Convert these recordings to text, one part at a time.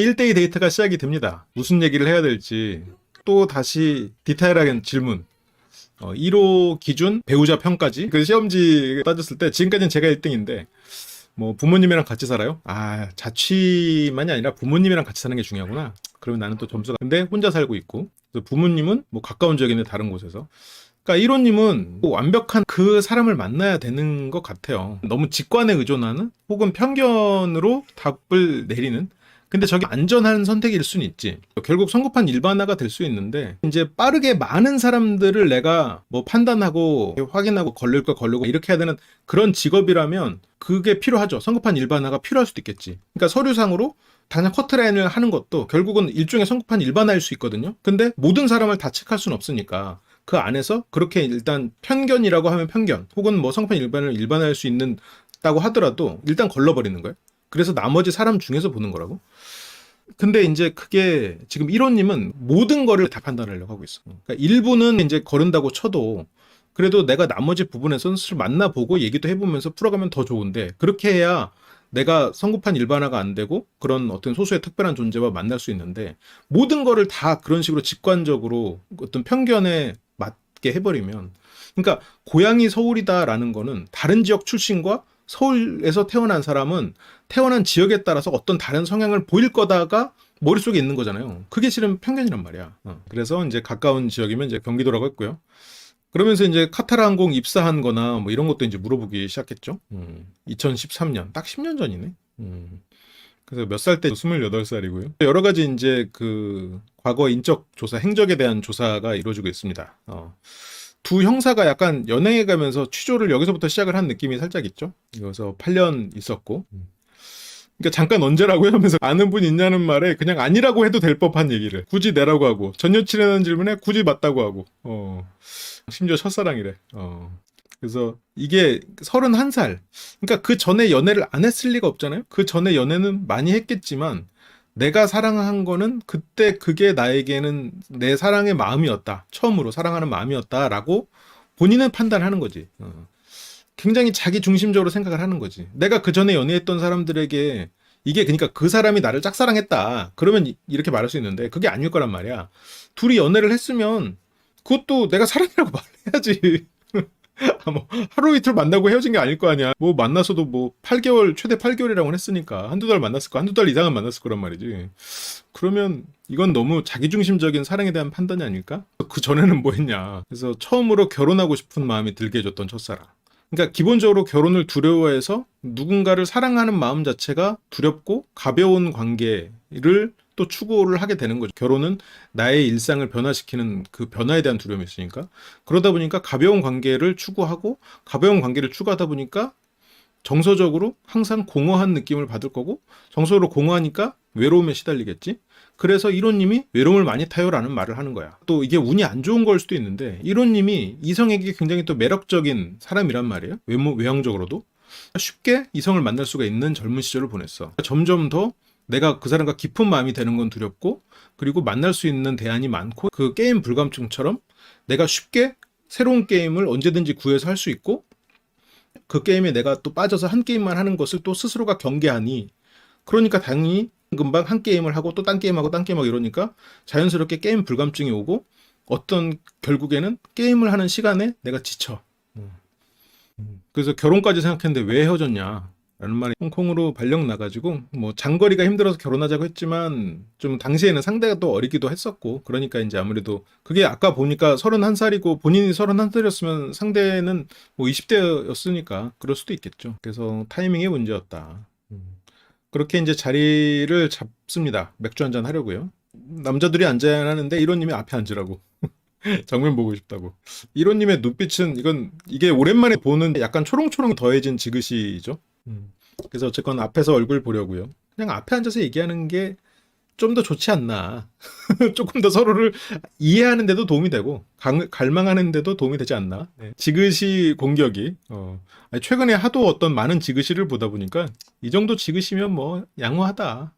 1대2 데이트가 시작이 됩니다. 무슨 얘기를 해야 될지 또 다시 디테일하게 질문. 1호 기준 배우자 평가지. 그 시험지 따졌을 때 지금까지는 제가 1등인데 뭐 부모님이랑 같이 살아요? 자취만이 아니라 부모님이랑 같이 사는 게 중요하구나. 그러면 나는 또 점수가. 근데 혼자 살고 있고, 그래서 부모님은 뭐 가까운 지역인데 다른 곳에서. 그러니까 1호님은 완벽한 그 사람을 만나야 되는 것 같아요. 너무 직관에 의존하는 혹은 편견으로 답을 내리는. 근데 저게 안전한 선택일 수는 있지. 결국 성급한 일반화가 될 수 있는데, 이제 빠르게 많은 사람들을 내가 뭐 판단하고 확인하고 걸릴 거 걸르고 이렇게 해야 되는 그런 직업이라면 그게 필요하죠. 성급한 일반화가 필요할 수도 있겠지. 그러니까 서류상으로 당장 커트라인을 하는 것도 결국은 일종의 성급한 일반화일 수 있거든요. 근데 모든 사람을 다 체크할 수는 없으니까 그 안에서 그렇게 일단 편견이라고 하면 편견 혹은 뭐 성급한 일반을 일반화할 수 있는다고 하더라도 일단 걸러버리는 거예요. 그래서 나머지 사람 중에서 보는 거라고. 근데 이제 그게 지금 1호님은 모든 거를 다 판단하려고 하고 있어. 그러니까 일부는 이제 거른다고 쳐도 그래도 내가 나머지 부분에서는 스스로 만나보고 얘기도 해보면서 풀어가면 더 좋은데, 그렇게 해야 내가 성급한 일반화가 안 되고 그런 어떤 소수의 특별한 존재와 만날 수 있는데, 모든 거를 다 그런 식으로 직관적으로 어떤 편견에 맞게 해버리면, 그러니까 고향이 서울이다라는 거는 다른 지역 출신과 서울에서 태어난 사람은 태어난 지역에 따라서 어떤 다른 성향을 보일 거다가 머릿속에 있는 거잖아요. 그게 실은 편견이란 말이야. 그래서 이제 가까운 지역이면 이제 경기도라고 했고요. 그러면서 이제 카타르 항공 입사한 거나 뭐 이런 것도 이제 물어보기 시작했죠. 2013년, 딱 10년 전이네. 그래서 몇 살 때? 28살이고요. 여러 가지 이제 그 과거 인적 조사, 행적에 대한 조사가 이루어지고 있습니다. 두 형사가 약간 연행해 가면서 취조를 여기서부터 시작을 한 느낌이 살짝 있죠. 그래서 8년 있었고. 그러니까 잠깐 언제라고요? 하면서 아는 분 있냐는 말에 그냥 아니라고 해도 될 법한 얘기를 굳이 내라고 하고, 전 여친이라는 질문에 굳이 맞다고 하고, 심지어 첫사랑이래. 그래서 이게 31살. 그러니까 그 전에 연애를 안 했을 리가 없잖아요. 그 전에 연애는 많이 했겠지만 내가 사랑한 거는 그때 그게 나에게는 내 사랑의 마음이었다. 처음으로 사랑하는 마음이었다라고 본인은 판단하는 거지. 굉장히 자기 중심적으로 생각을 하는 거지. 내가 그 전에 연애했던 사람들에게 이게 그러니까 그 사람이 나를 짝사랑했다. 그러면 이렇게 말할 수 있는데 그게 아닐 거란 말이야. 둘이 연애를 했으면 그것도 내가 사랑이라고 말해야지. 뭐 하루 이틀 만나고 헤어진 게 아닐 거 아니야. 뭐 만나서도 뭐 8개월, 최대 8개월이라고 했으니까 한두 달 만났을 거, 한두 달 이상은 만났을 거란 말이지. 그러면 이건 너무 자기중심적인 사랑에 대한 판단이 아닐까? 그 전에는 뭐 했냐. 그래서 처음으로 결혼하고 싶은 마음이 들게 해줬던 첫사랑. 그러니까 기본적으로 결혼을 두려워해서 누군가를 사랑하는 마음 자체가 두렵고 가벼운 관계를 또 추구를 하게 되는 거죠. 결혼은 나의 일상을 변화시키는 그 변화에 대한 두려움이 있으니까. 그러다 보니까 가벼운 관계를 추구하고, 가벼운 관계를 추구하다 보니까 정서적으로 항상 공허한 느낌을 받을 거고, 정서로 공허하니까 외로움에 시달리겠지. 그래서 1호님이 외로움을 많이 타요라는 말을 하는 거야. 또 이게 운이 안 좋은 걸 수도 있는데 1호님이 이성에게 굉장히 또 매력적인 사람이란 말이에요. 외형적으로도 쉽게 이성을 만날 수가 있는 젊은 시절을 보냈어. 점점 더 내가 그 사람과 깊은 마음이 되는 건 두렵고, 그리고 만날 수 있는 대안이 많고, 그 게임 불감증처럼 내가 쉽게 새로운 게임을 언제든지 구해서 할 수 있고, 그 게임에 내가 또 빠져서 한 게임만 하는 것을 또 스스로가 경계하니, 그러니까 당연히 금방 한 게임을 하고 또 딴 게임하고 딴 게임하고 이러니까 자연스럽게 게임 불감증이 오고, 어떤 결국에는 게임을 하는 시간에 내가 지쳐. 그래서 결혼까지 생각했는데 왜 헤어졌냐 라는 말이 홍콩으로 발령 나가지고, 뭐 장거리가 힘들어서 결혼하자고 했지만 좀 당시에는 상대가 또 어리기도 했었고, 그러니까 이제 아무래도 그게 아까 보니까 31살이고 본인이 31살이었으면 상대는 뭐 20대였으니까 그럴 수도 있겠죠. 그래서 타이밍의 문제였다. 그렇게 이제 자리를 잡습니다. 맥주 한잔 하려고요. 남자들이 앉아야 하는데 1호님이 앞에 앉으라고. 정면 보고 싶다고. 1호님의 눈빛은 이게 오랜만에 보는 약간 초롱초롱 더해진 지그시죠. 그래서 어쨌건 앞에서 얼굴 보려고요. 그냥 앞에 앉아서 얘기하는 게 좀 더 좋지 않나. 조금 더 서로를 이해하는 데도 도움이 되고 갈망하는 데도 도움이 되지 않나. 네. 지그시 공격이 아니, 최근에 하도 어떤 많은 지그시를 보다 보니까 이 정도 지그시면 뭐 양호하다.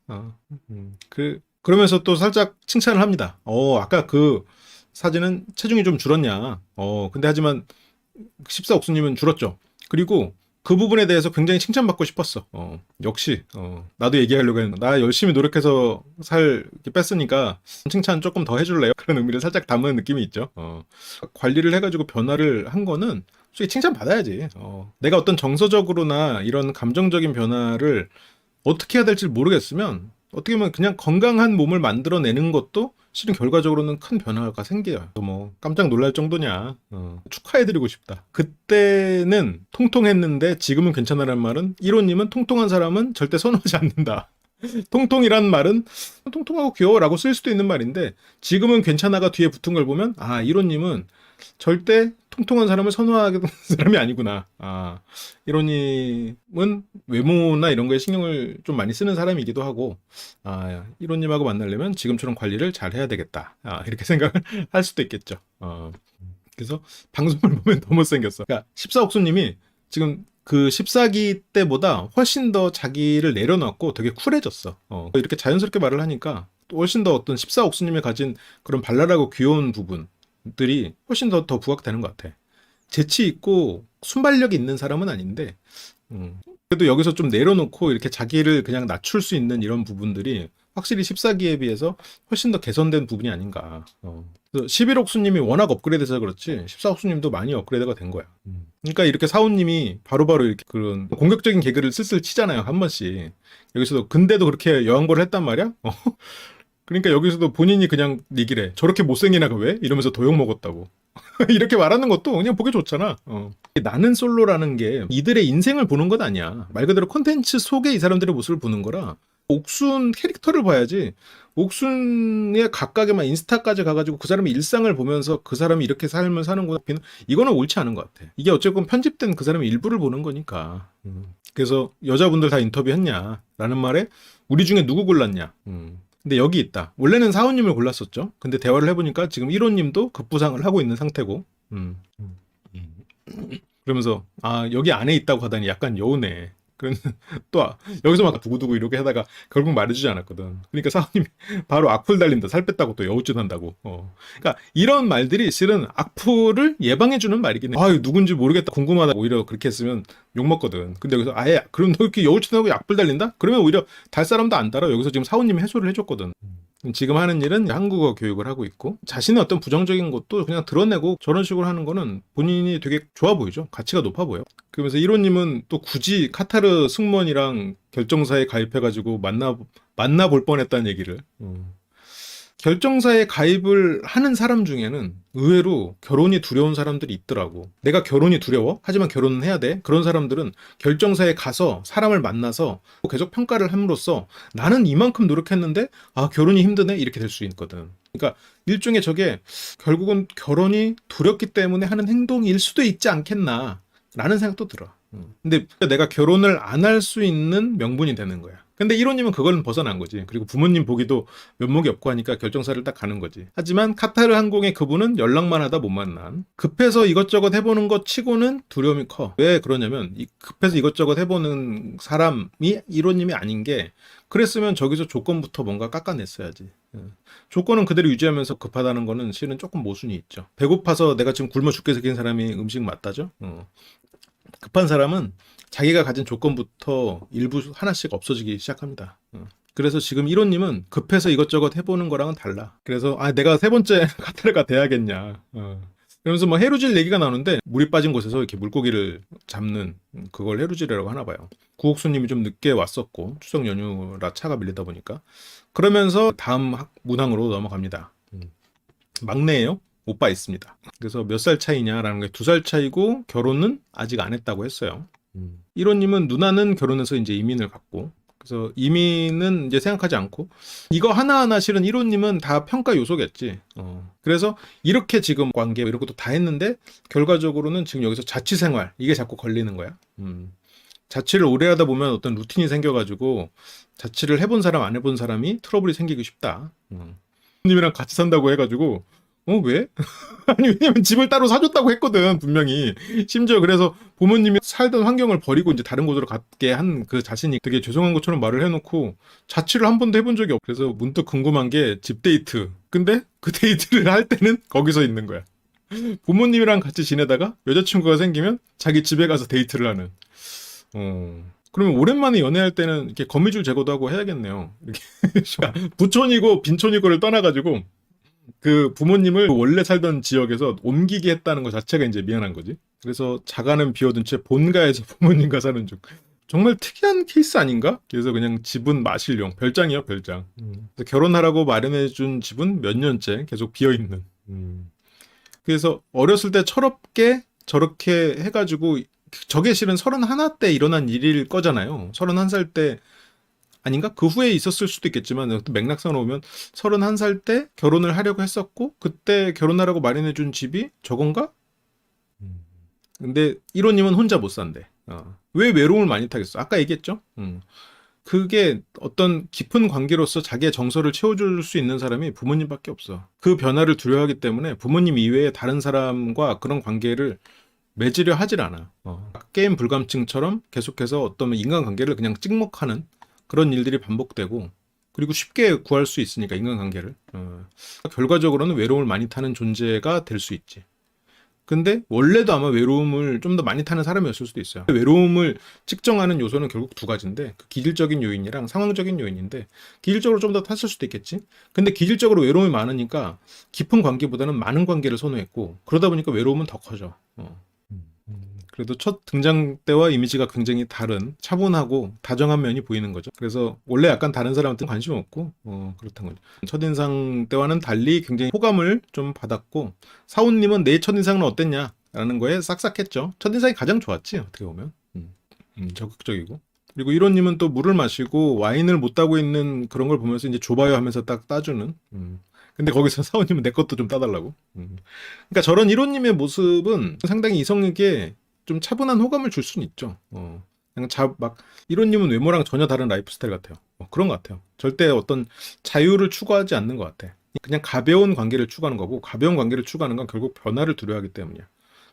그러면서 또 살짝 칭찬을 합니다. 아까 그 사진은 체중이 좀 줄었냐. 근데 하지만 14옥수님은 줄었죠. 그리고 그 부분에 대해서 굉장히 칭찬받고 싶었어. 역시 나도 얘기하려고 했는데 나 열심히 노력해서 살 이렇게 뺐으니까 칭찬 조금 더 해줄래요? 그런 의미를 살짝 담은 느낌이 있죠. 관리를 해가지고 변화를 한 거는 솔직히 칭찬받아야지. 내가 어떤 정서적으로나 이런 감정적인 변화를 어떻게 해야 될지 모르겠으면 어떻게 보면 그냥 건강한 몸을 만들어내는 것도 실은 결과적으로는 큰 변화가 생겨요. 뭐 깜짝 놀랄 정도냐. 축하해드리고 싶다. 그때는 통통했는데 지금은 괜찮아라는 말은 1호님은 통통한 사람은 절대 선호하지 않는다. 통통이란 말은 통통하고 귀여워라고 쓸 수도 있는 말인데 지금은 괜찮아가 뒤에 붙은 걸 보면 1호님은 절대 통통한 사람을 선호하는 사람이 아니구나. 1호님은 외모나 이런 거에 신경을 좀 많이 쓰는 사람이기도 하고 1호님하고 만나려면 지금처럼 관리를 잘 해야 되겠다. 이렇게 생각을 할 수도 있겠죠. 그래서 방송을 보면 더 못생겼어. 그러니까 14옥수님이 지금 그 14기 때보다 훨씬 더 자기를 내려놨고 되게 쿨해졌어. 이렇게 자연스럽게 말을 하니까 훨씬 더 어떤 14옥수님이 가진 그런 발랄하고 귀여운 부분들이 훨씬 더 부각되는 것 같아. 재치 있고 순발력이 있는 사람은 아닌데 그래도 여기서 좀 내려놓고 이렇게 자기를 그냥 낮출 수 있는 이런 부분들이 확실히 14기에 비해서 훨씬 더 개선된 부분이 아닌가. 11옥수님이 워낙 업그레이드해서 그렇지 14옥수님도 많이 업그레이드가 된 거야. 그러니까 이렇게 사우님이 바로바로 이렇게 그런 공격적인 개그를 쓸쓸 치잖아요. 한 번씩. 여기서도 근데도 그렇게 여왕벌을 했단 말이야? 그러니까 여기서도 본인이 그냥 얘기를 해. 저렇게 못생긴 애가 왜? 이러면서 도욕 먹었다고. 이렇게 말하는 것도 그냥 보기 좋잖아. 나는 솔로라는 게 이들의 인생을 보는 것 아니야. 말 그대로 콘텐츠 속에 이 사람들의 모습을 보는 거라 옥순 캐릭터를 봐야지. 옥순의 각각에만 인스타까지 가가지고 그 사람의 일상을 보면서 그 사람이 이렇게 삶을 사는구나. 이거는 옳지 않은 것 같아. 이게 어쨌건 편집된 그 사람의 일부를 보는 거니까. 그래서 여자분들 다 인터뷰했냐? 라는 말에 우리 중에 누구 골랐냐? 근데 여기 있다. 원래는 사원님을 골랐었죠. 근데 대화를 해보니까 지금 1호님도 급부상을 하고 있는 상태고. 그러면서 여기 안에 있다고 하다니 약간 여우네. 그런 또 여기서 막 두고두고 이렇게 하다가 결국 말해주지 않았거든. 그러니까 사원님이 바로 악플 달린다. 살 뺐다고 또 여우짓 한다고. 그러니까 이런 말들이 실은 악플을 예방해주는 말이긴 해. 누군지 모르겠다. 궁금하다. 오히려 그렇게 했으면 욕먹거든. 근데 여기서 아예 그럼 너 이렇게 여우짓 하고 악플 달린다? 그러면 오히려 달 사람도 안 달아. 여기서 지금 사원님이 해소를 해줬거든. 지금 하는 일은 한국어 교육을 하고 있고 자신의 어떤 부정적인 것도 그냥 드러내고 저런 식으로 하는 거는 본인이 되게 좋아 보이죠. 가치가 높아 보여. 그러면서 1호님은 또 굳이 카타르 승무원이랑 결정사에 가입해가지고 만나볼 뻔했다는 얘기를. 결정사에 가입을 하는 사람 중에는 의외로 결혼이 두려운 사람들이 있더라고. 내가 결혼이 두려워? 하지만 결혼은 해야 돼? 그런 사람들은 결정사에 가서 사람을 만나서 계속 평가를 함으로써 나는 이만큼 노력했는데 결혼이 힘드네? 이렇게 될 수 있거든. 그러니까 일종의 저게 결국은 결혼이 두렵기 때문에 하는 행동일 수도 있지 않겠나 라는 생각도 들어. 근데 내가 결혼을 안 할 수 있는 명분이 되는 거야. 근데 1호님은 그걸 벗어난 거지. 그리고 부모님 보기도 면목이 없고 하니까 결정사를 딱 가는 거지. 하지만 카타르 항공의 그분은 연락만 하다 못 만난. 급해서 이것저것 해보는 것 치고는 두려움이 커. 왜 그러냐면 급해서 이것저것 해보는 사람이 1호님이 아닌 게 그랬으면 저기서 조건부터 뭔가 깎아냈어야지. 조건은 그대로 유지하면서 급하다는 거는 실은 조금 모순이 있죠. 배고파서 내가 지금 굶어 죽게 생긴 사람이 음식 맞다죠? 급한 사람은 자기가 가진 조건부터 일부 하나씩 없어지기 시작합니다. 그래서 지금 1호님은 급해서 이것저것 해보는 거랑은 달라. 그래서 내가 세 번째 카타르가 돼야겠냐. 그러면서 뭐 해루질 얘기가 나오는데 물이 빠진 곳에서 이렇게 물고기를 잡는 그걸 해루질이라고 하나 봐요. 구옥수님이 좀 늦게 왔었고 추석 연휴라 차가 밀리다 보니까 그러면서 다음 문항으로 넘어갑니다. 막내예요. 오빠 있습니다. 그래서 몇 살 차이냐라는 게 2살 차이고 결혼은 아직 안 했다고 했어요. 1호님은 누나는 결혼해서 이제 이민을 갔고 그래서 이민은 이제 생각하지 않고 이거 하나하나 실은 1호님은 다 평가 요소겠지. 그래서 이렇게 지금 관계 이런 것도 다 했는데 결과적으로는 지금 여기서 자취생활 이게 자꾸 걸리는 거야. 자취를 오래 하다 보면 어떤 루틴이 생겨가지고 자취를 해본 사람 안 해본 사람이 트러블이 생기기 쉽다. 님이랑 같이 산다고 해가지고 왜? 아니 왜냐면 집을 따로 사줬다고 했거든 분명히. 심지어 그래서 부모님이 살던 환경을 버리고 이제 다른 곳으로 갔게 한 그 자신이 되게 죄송한 것처럼 말을 해놓고 자취를 한 번도 해본 적이 없고 그래서 문득 궁금한 게 집 데이트. 근데 그 데이트를 할 때는 거기서 있는 거야. 부모님이랑 같이 지내다가 여자친구가 생기면 자기 집에 가서 데이트를 하는. 그러면 오랜만에 연애할 때는 이렇게 거미줄 제거도 하고 해야겠네요. 이렇게 부촌이고 빈촌이고를 떠나가지고 그 부모님을 원래 살던 지역에서 옮기게 했다는 것 자체가 이제 미안한 거지. 그래서 자가는 비워둔 채 본가에서 부모님과 사는 중. 정말 특이한 케이스 아닌가? 그래서 그냥 집은 마실용, 별장이요, 별장. 그래서 결혼하라고 마련해준 집은 몇 년째 계속 비어있는. 그래서 어렸을 때 철없게 저렇게 해가지고 저게 실은 31 때 일어난 일일 거잖아요. 31살 때 아닌가? 그 후에 있었을 수도 있겠지만 맥락상으로 보면 31살 때 결혼을 하려고 했었고 그때 결혼하라고 마련해준 집이 저건가? 근데 1호님은 혼자 못 산대. 왜 외로움을 많이 타겠어? 아까 얘기했죠? 그게 어떤 깊은 관계로서 자기의 정서를 채워줄 수 있는 사람이 부모님밖에 없어. 그 변화를 두려워하기 때문에 부모님 이외에 다른 사람과 그런 관계를 맺으려 하질 않아. 게임 불감증처럼 계속해서 어떤 인간관계를 그냥 찍먹하는 그런 일들이 반복되고 그리고 쉽게 구할 수 있으니까 인간관계를. 결과적으로는 외로움을 많이 타는 존재가 될 수 있지. 근데 원래도 아마 외로움을 좀 더 많이 타는 사람이었을 수도 있어요. 외로움을 측정하는 요소는 결국 두 가지인데 그 기질적인 요인이랑 상황적인 요인인데 기질적으로 좀 더 탔을 수도 있겠지. 근데 기질적으로 외로움이 많으니까 깊은 관계보다는 많은 관계를 선호했고 그러다 보니까 외로움은 더 커져. 그래도 첫 등장 때와 이미지가 굉장히 다른 차분하고 다정한 면이 보이는 거죠. 그래서 원래 약간 다른 사람한테 관심 없고 그렇다는 거죠. 첫인상 때와는 달리 굉장히 호감을 좀 받았고 사원님은 내 첫인상은 어땠냐 라는 거에 싹싹했죠. 첫인상이 가장 좋았지 어떻게 보면. 적극적이고 그리고 1호님은 또 물을 마시고 와인을 못 따고 있는 그런 걸 보면서 이제 줘봐요 하면서 딱 따주는. 근데 거기서 사원님은 내 것도 좀 따달라고. 그러니까 저런 1호님의 모습은 상당히 이성에게 좀 차분한 호감을 줄 수는 있죠. 그냥 막 1호님은 외모랑 전혀 다른 라이프 스타일 같아요. 그런 것 같아요. 절대 어떤 자유를 추구하지 않는 것 같아. 그냥 가벼운 관계를 추구하는 거고 가벼운 관계를 추구하는 건 결국 변화를 두려워하기 때문이야.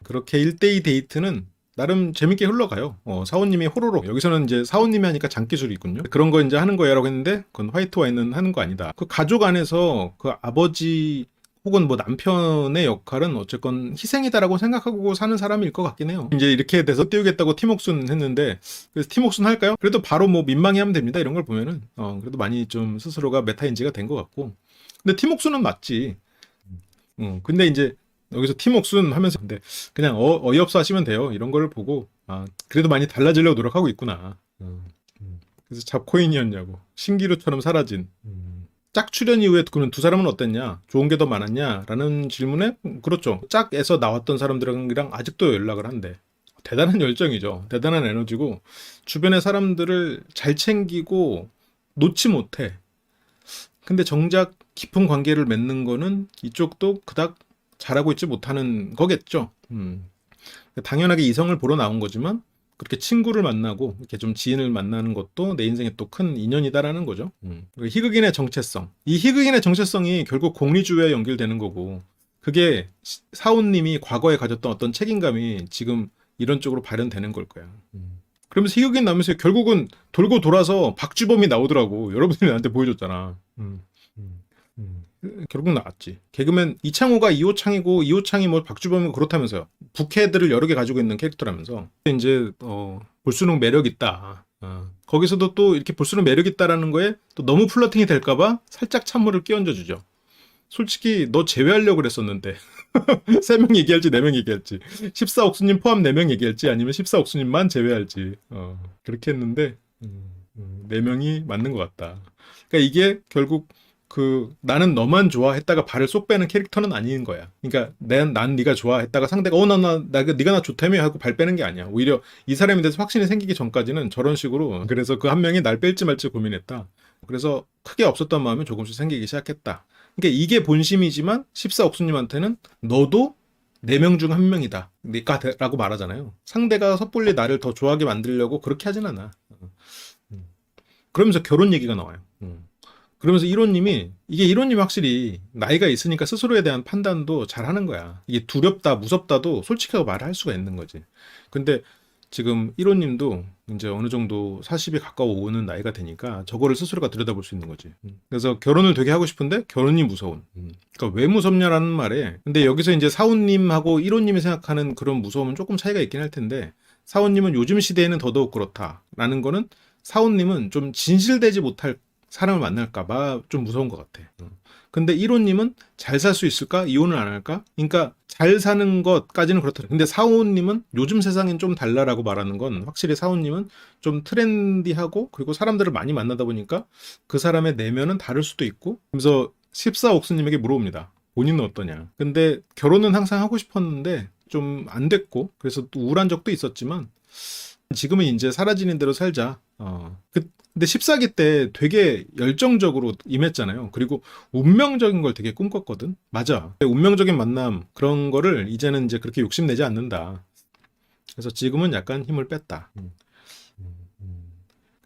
그렇게 1대2 데이트는 나름 재밌게 흘러가요. 사원님이 호로록 여기서는 이제 사원님이 하니까 장기술이 있군요. 그런 거 이제 하는 거야라고 했는데 그건 화이트 와인은 하는 거 아니다. 그 가족 안에서 그 아버지 혹은 뭐 남편의 역할은 어쨌건 희생이다라고 생각하고 사는 사람일 것 같긴 해요. 이제 이렇게 돼서 띄우겠다고 팀옥순 했는데 그래서 팀옥순 할까요? 그래도 바로 뭐 민망해하면 됩니다. 이런 걸 보면은 그래도 많이 좀 스스로가 메타인지가 된 것 같고 근데 팀옥순은 맞지. 근데 이제 여기서 팀옥순 하면서 근데 그냥 어이없어 하시면 돼요. 이런 걸 보고 그래도 많이 달라지려고 노력하고 있구나. 그래서 잡코인이었냐고 신기루처럼 사라진. 짝 출연 이후에 그러면 두 사람은 어땠냐? 좋은 게 더 많았냐? 라는 질문에 그렇죠. 짝에서 나왔던 사람들이랑 아직도 연락을 한대. 대단한 열정이죠. 대단한 에너지고 주변의 사람들을 잘 챙기고 놓지 못해. 근데 정작 깊은 관계를 맺는 거는 이쪽도 그닥 잘하고 있지 못하는 거겠죠. 당연하게 이성을 보러 나온 거지만 그렇게 친구를 만나고 이렇게 좀 지인을 만나는 것도 내 인생에 또 큰 인연이다라는 거죠. 그리고 희극인의 정체성. 이 희극인의 정체성이 결국 공리주의에 연결되는 거고 그게 사원님이 과거에 가졌던 어떤 책임감이 지금 이런 쪽으로 발현되는 걸 거야. 그러면서 희극인 나오면서 결국은 돌고 돌아서 박주범이 나오더라고. 여러분들이 나한테 보여줬잖아. 결국 나왔지. 개그맨 이창호가 이호창이고 이호창이 뭐 박주범이고 그렇다면서요. 부캐들을 여러 개 가지고 있는 캐릭터라면서 이제 볼수록 매력 있다. 거기서도 또 이렇게 볼수록 매력 있다라는 거에 또 너무 플러팅이 될까봐 살짝 찬물을 끼얹어 주죠. 솔직히 너 제외하려고 그랬었는데 3명 얘기할지 4명 얘기할지 14옥수님 포함 4명 얘기할지 아니면 14옥수님만 제외할지 그렇게 했는데 4명이 맞는 것 같다. 그러니까 이게 결국 나는 너만 좋아했다가 발을 쏙 빼는 캐릭터는 아닌 거야. 그러니까 난 네가 좋아했다가 상대가 네가 나 좋다며 하고 발 빼는 게 아니야. 오히려 이 사람에 대해서 확신이 생기기 전까지는 저런 식으로 그래서 그 한 명이 날 뺄지 말지 고민했다. 그래서 크게 없었던 마음이 조금씩 생기기 시작했다. 그러니까 이게 본심이지만 14옥수님한테는 너도 4명 중 1명이다. 라고 말하잖아요. 상대가 섣불리 나를 더 좋아하게 만들려고 그렇게 하진 않아. 그러면서 결혼 얘기가 나와요. 그러면서 1호님이 이게 1호님이 확실히 나이가 있으니까 스스로에 대한 판단도 잘 하는 거야. 이게 두렵다 무섭다도 솔직하게 말할 수가 있는 거지. 근데 지금 1호님도 이제 어느 정도 40이 가까워 오는 나이가 되니까 저거를 스스로가 들여다볼 수 있는 거지. 그래서 결혼을 되게 하고 싶은데 결혼이 무서운. 그러니까 왜 무섭냐라는 말에, 근데 여기서 이제 사우님하고 1호님이 생각하는 그런 무서움은 조금 차이가 있긴 할 텐데, 사우님은 요즘 시대에는 더더욱 그렇다라는 거는, 사우님은 좀 진실되지 못할 사람을 만날까봐 좀 무서운 것 같아. 근데 1호님은 잘 살 수 있을까? 이혼을 안 할까? 그러니까 잘 사는 것까지는 그렇다. 근데 사호님은 요즘 세상엔 좀 달라라고 말하는 건, 확실히 사호님은 좀 트렌디하고, 그리고 사람들을 많이 만나다 보니까 그 사람의 내면은 다를 수도 있고. 그래서 14옥수님에게 물어봅니다. 본인은 어떠냐? 근데 결혼은 항상 하고 싶었는데 좀 안 됐고, 그래서 또 우울한 적도 있었지만 지금은 이제 사라지는 대로 살자. 근데 14기 때 되게 열정적으로 임했잖아요. 그리고 운명적인 걸 되게 꿈꿨거든. 맞아. 운명적인 만남, 그런 거를 이제는 이제 그렇게 욕심내지 않는다. 그래서 지금은 약간 힘을 뺐다.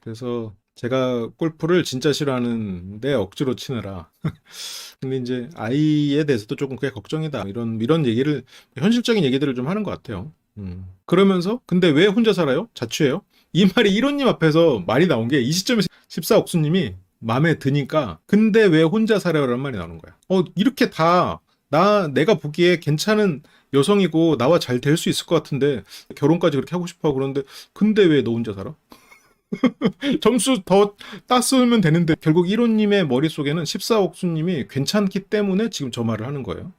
그래서 제가 골프를 진짜 싫어하는데 억지로 치느라. 근데 이제 아이에 대해서도 조금 그게 걱정이다. 이런 얘기를, 현실적인 얘기들을 좀 하는 것 같아요. 그러면서 근데 왜 혼자 살아요? 자취해요? 이 말이 1호님 앞에서 말이 나온 게, 이 시점에 14옥수님이 마음에 드니까 근데 왜 혼자 살아요라는 말이 나오는 거야. 이렇게 다 내가 보기에 괜찮은 여성이고 나와 잘 될 수 있을 것 같은데 결혼까지 그렇게 하고 싶어 하고 그러는데, 근데 왜 너 혼자 살아? 점수 더 땄으면 되는데. 결국 1호님의 머릿속에는 14옥수님이 괜찮기 때문에 지금 저 말을 하는 거예요.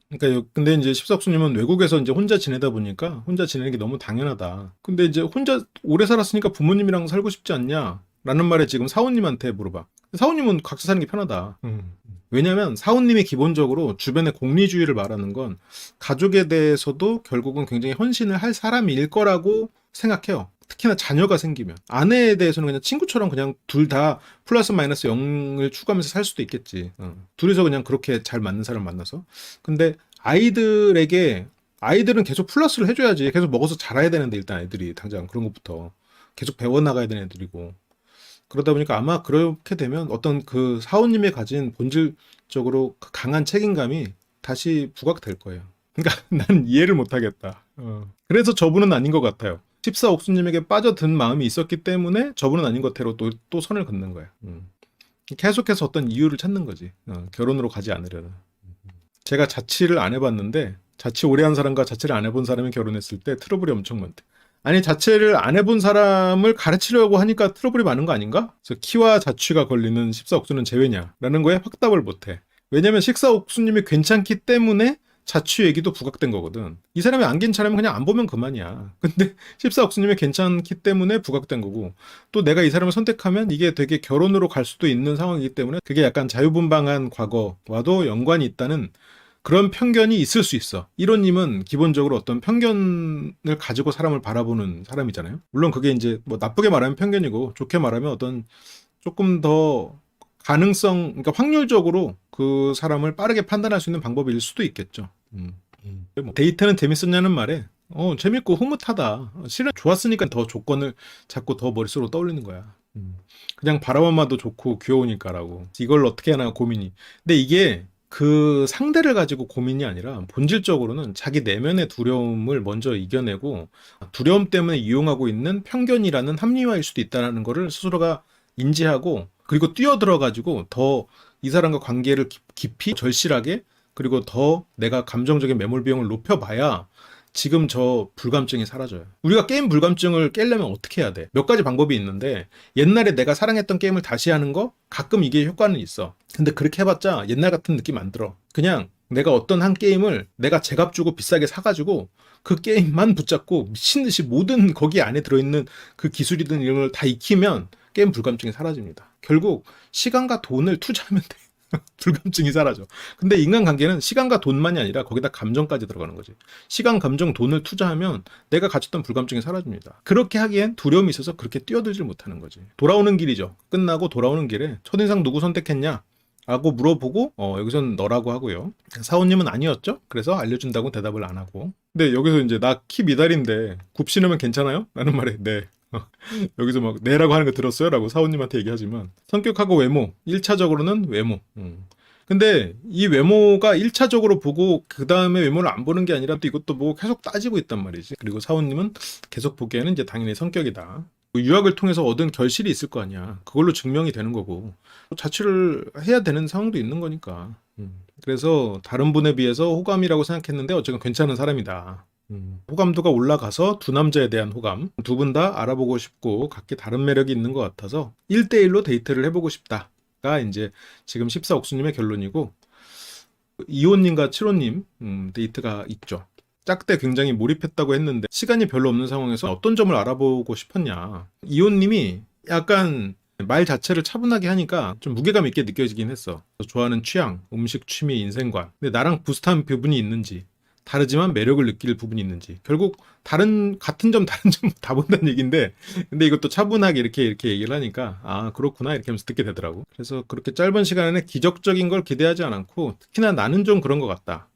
그러니까 근데 이제 14옥수님은 외국에서 이제 혼자 지내다 보니까 혼자 지내는 게 너무 당연하다. 근데 이제 혼자 오래 살았으니까 부모님이랑 살고 싶지 않냐? 라는 말에 지금 사원님한테 물어봐. 사원님은 각자 사는 게 편하다. 왜냐면 사원님이 기본적으로 주변의 공리주의를 말하는 건, 가족에 대해서도 결국은 굉장히 헌신을 할 사람일 거라고 생각해요. 특히나 자녀가 생기면. 아내에 대해서는 그냥 친구처럼 그냥 둘 다 플러스 마이너스 0을 추구하면서 살 수도 있겠지. 둘이서 그냥 그렇게 잘 맞는 사람 만나서. 근데 아이들은 계속 플러스를 해줘야지. 계속 먹어서 자라야 되는데, 일단 애들이 당장 그런 것부터 계속 배워나가야 되는 애들이고. 그러다 보니까 아마 그렇게 되면 어떤 그 사원님이 가진 본질적으로 강한 책임감이 다시 부각될 거예요. 그러니까 난 이해를 못하겠다. 그래서 저분은 아닌 것 같아요. 14옥수님에게 빠져든 마음이 있었기 때문에 저분은 아닌 것 같아로 또 선을 긋는 거야. 계속해서 어떤 이유를 찾는 거지. 결혼으로 가지 않으려는. 제가 자취를 안 해봤는데, 자취 오래 한 사람과 자취를 안 해본 사람이 결혼했을 때 트러블이 엄청 많대. 아니, 자취를 안 해본 사람을 가르치려고 하니까 트러블이 많은 거 아닌가? 그래서 키와 자취가 걸리는 14옥수는 제외냐라는 거에 확답을 못해. 왜냐면 14옥수님이 괜찮기 때문에 자취 얘기도 부각된 거거든. 이 사람이 안 괜찮으면 그냥 안 보면 그만이야. 근데 14옥수님이 괜찮기 때문에 부각된 거고, 또 내가 이 사람을 선택하면 이게 되게 결혼으로 갈 수도 있는 상황이기 때문에, 그게 약간 자유분방한 과거와도 연관이 있다는 그런 편견이 있을 수 있어. 1호님은 기본적으로 어떤 편견을 가지고 사람을 바라보는 사람이잖아요. 물론 그게 이제 뭐 나쁘게 말하면 편견이고, 좋게 말하면 어떤 조금 더 가능성, 그러니까 확률적으로 그 사람을 빠르게 판단할 수 있는 방법일 수도 있겠죠. 뭐 데이트는 재밌었냐는 말에, 재밌고 흐뭇하다. 실은 좋았으니까 더 조건을 자꾸 더 머릿속으로 떠올리는 거야. 그냥 바라만 봐도 좋고 귀여우니까라고. 이걸 어떻게 하나 고민이. 근데 이게 그 상대를 가지고 고민이 아니라 본질적으로는 자기 내면의 두려움을 먼저 이겨내고, 두려움 때문에 이용하고 있는 편견이라는 합리화일 수도 있다는 거를 스스로가 인지하고, 그리고 뛰어들어가지고 더 이 사람과 관계를 깊이 절실하게, 그리고 더 내가 감정적인 매몰 비용을 높여봐야 지금 저 불감증이 사라져요. 우리가 게임 불감증을 깨려면 어떻게 해야 돼? 몇 가지 방법이 있는데, 옛날에 내가 사랑했던 게임을 다시 하는 거 가끔 이게 효과는 있어. 근데 그렇게 해봤자 옛날 같은 느낌 안 들어. 그냥 내가 어떤 한 게임을 내가 제값 주고 비싸게 사가지고 그 게임만 붙잡고 미친 듯이 모든 거기 안에 들어있는 그 기술이든 이런 걸 다 익히면 게임 불감증이 사라집니다. 결국 시간과 돈을 투자하면 돼. 불감증이 사라져. 근데 인간관계는 시간과 돈만이 아니라 거기다 감정까지 들어가는 거지. 시간, 감정, 돈을 투자하면 내가 가졌던 불감증이 사라집니다. 그렇게 하기엔 두려움이 있어서 그렇게 뛰어들질 못하는 거지. 돌아오는 길이죠. 끝나고 돌아오는 길에 첫인상 누구 선택했냐? 라고 물어보고, 여기선 너라고 하고요. 사원님은 아니었죠? 그래서 알려준다고 대답을 안 하고. 근데 여기서 이제 나 키 미달인데 굽 신으면 괜찮아요? 라는 말에 네. 여기서 막 네라고 하는 거 들었어요? 라고 사원님한테 얘기하지만, 성격하고 외모, 1차적으로는 외모. 근데 이 외모가 1차적으로 보고 그 다음에 외모를 안 보는 게 아니라 또 이것도 보고 계속 따지고 있단 말이지. 그리고 사원님은 계속 보기에는 이제 당연히 성격이다. 유학을 통해서 얻은 결실이 있을 거 아니야. 그걸로 증명이 되는 거고, 자취를 해야 되는 상황도 있는 거니까. 그래서 다른 분에 비해서 호감이라고 생각했는데 어쨌든 괜찮은 사람이다. 호감도가 올라가서 두 남자에 대한 호감, 두 분 다 알아보고 싶고 각기 다른 매력이 있는 것 같아서 1대1로 데이트를 해보고 싶다가 이제 지금 14옥수님의 결론이고, 이호님과 7호님 데이트가 있죠. 짝때 굉장히 몰입했다고 했는데 시간이 별로 없는 상황에서 어떤 점을 알아보고 싶었냐. 이호님이 약간 말 자체를 차분하게 하니까 좀 무게감 있게 느껴지긴 했어. 좋아하는 취향, 음식, 취미, 인생관, 근데 나랑 비슷한 부분이 있는지, 다르지만 매력을 느낄 부분이 있는지, 결국 같은 점 다른 점 다 본다는 얘기인데, 근데 이것도 차분하게 이렇게 얘기를 하니까 아 그렇구나 이렇게 하면서 듣게 되더라고. 그래서 그렇게 짧은 시간에 기적적인 걸 기대하지 않고, 특히나 나는 좀 그런 것 같다.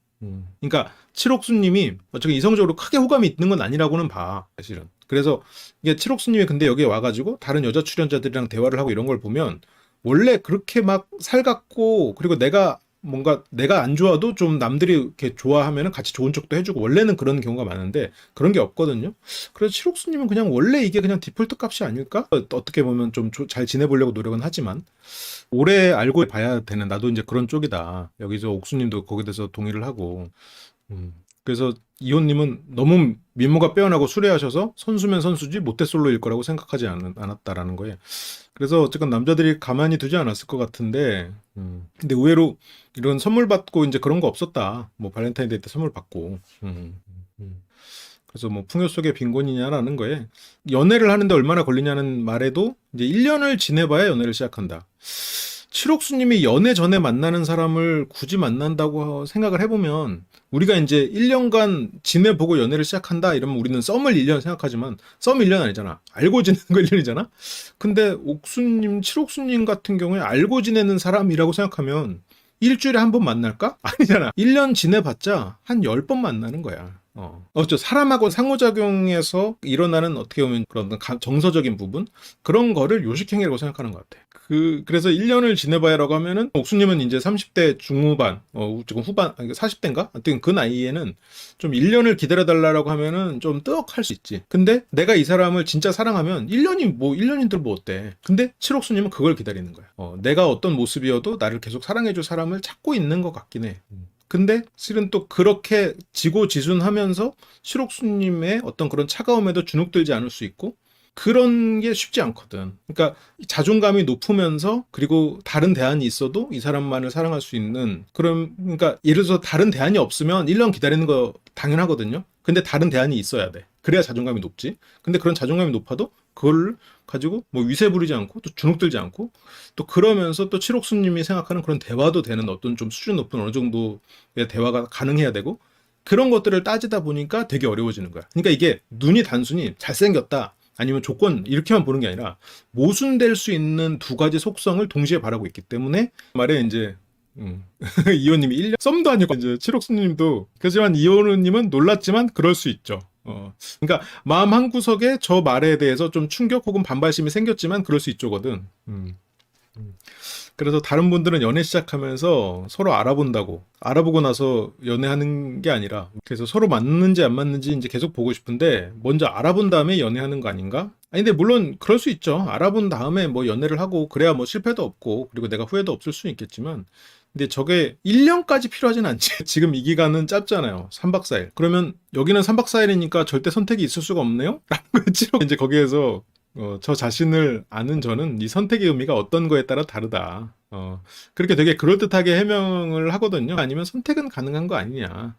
그러니까 칠옥수님이 어차피 이성적으로 크게 호감이 있는 건 아니라고는 봐, 사실은. 그래서 이게 칠옥수님이 근데 여기에 와가지고 다른 여자 출연자들이랑 대화를 하고 이런 걸 보면 원래 그렇게 막 살갑고, 그리고 내가 안 좋아도 좀 남들이 이렇게 좋아하면은 같이 좋은 척도 해주고, 원래는 그런 경우가 많은데 그런 게 없거든요. 그래서 칠옥수님은 그냥 원래 이게 그냥 디폴트 값이 아닐까? 어떻게 보면 좀 잘 지내보려고 노력은 하지만 오래 알고 봐야 되는, 나도 이제 그런 쪽이다. 여기서 옥수님도 거기에 대해서 동의를 하고. 그래서 이호님은 너무 미모가 빼어나고 수려하셔서 선수면 선수지 모태솔로일 거라고 생각하지 않았다라는 거예요. 그래서 어쨌건 남자들이 가만히 두지 않았을 것 같은데, 근데 의외로 이런 선물 받고 이제 그런 거 없었다. 뭐 발렌타인데이 때 선물 받고. 그래서 뭐 풍요 속의 빈곤이냐라는 거에, 연애를 하는데 얼마나 걸리냐는 말에도 이제 1년을 지내봐야 연애를 시작한다. 칠옥수님이 연애 전에 만나는 사람을 굳이 만난다고 생각을 해보면, 우리가 이제 1년간 지내보고 연애를 시작한다 이러면 우리는 썸을 1년 생각하지만 썸 1년 아니잖아. 알고 지내는 거 1년이잖아. 근데 칠옥수님 같은 경우에 알고 지내는 사람이라고 생각하면 일주일에 한 번 만날까? 아니잖아. 1년 지내봤자 한 10번 만나는 거야. 사람하고 상호작용에서 일어나는 어떻게 보면 그런 정서적인 부분? 그런 거를 요식행위라고 생각하는 것 같아. 그래서 1년을 지내봐야라고 하면은, 옥수님은 이제 30대 중후반, 지금 후반, 40대인가? 하여튼 그 나이에는 좀 1년을 기다려달라고 하면은 좀 뜨억할 수 있지. 근데 내가 이 사람을 진짜 사랑하면 1년인들 뭐 어때? 근데 칠옥수님은 그걸 기다리는 거야. 내가 어떤 모습이어도 나를 계속 사랑해줄 사람을 찾고 있는 것 같긴 해. 근데 실은 또 그렇게 지고지순하면서 칠옥수님의 어떤 그런 차가움에도 주눅들지 않을 수 있고, 그런 게 쉽지 않거든. 그러니까 자존감이 높으면서, 그리고 다른 대안이 있어도 이 사람만을 사랑할 수 있는 그런, 그러니까 예를 들어서 다른 대안이 없으면 1년 기다리는 거 당연하거든요. 근데 다른 대안이 있어야 돼. 그래야 자존감이 높지. 근데 그런 자존감이 높아도 그걸 가지고 뭐 위세 부리지 않고 또 주눅들지 않고, 또 그러면서 또 칠옥수님이 생각하는 그런 대화도 되는, 어떤 좀 수준 높은 어느 정도의 대화가 가능해야 되고, 그런 것들을 따지다 보니까 되게 어려워지는 거야. 그러니까 이게 눈이 단순히 잘생겼다 아니면 조건 이렇게만 보는 게 아니라 모순될 수 있는 두 가지 속성을 동시에 바라고 있기 때문에, 말에 이제 이호님이 1년 썸도 아니고 이제 칠옥수님도, 그렇지만 이호님은 놀랐지만 그럴 수 있죠. 그러니까 마음 한구석에 저 말에 대해서 좀 충격 혹은 반발심이 생겼지만 그럴 수 있죠거든. 그래서 다른 분들은 연애 시작하면서 서로 알아보고 나서 연애하는 게 아니라, 그래서 서로 맞는지 안 맞는지 이제 계속 보고 싶은데 먼저 알아본 다음에 연애하는 거 아닌가? 아니 근데 물론 그럴 수 있죠. 알아본 다음에 뭐 연애를 하고 그래야 뭐 실패도 없고 그리고 내가 후회도 없을 수는 있겠지만, 근데 저게 1년까지 필요하진 않지. 지금 이 기간은 짧잖아요. 3박 4일. 그러면 여기는 3박 4일이니까 절대 선택이 있을 수가 없네요? 라는 거지. 이제 거기에서 저 자신을 아는 저는 이 선택의 의미가 어떤 거에 따라 다르다. 그렇게 되게 그럴듯하게 해명을 하거든요. 아니면 선택은 가능한 거 아니냐.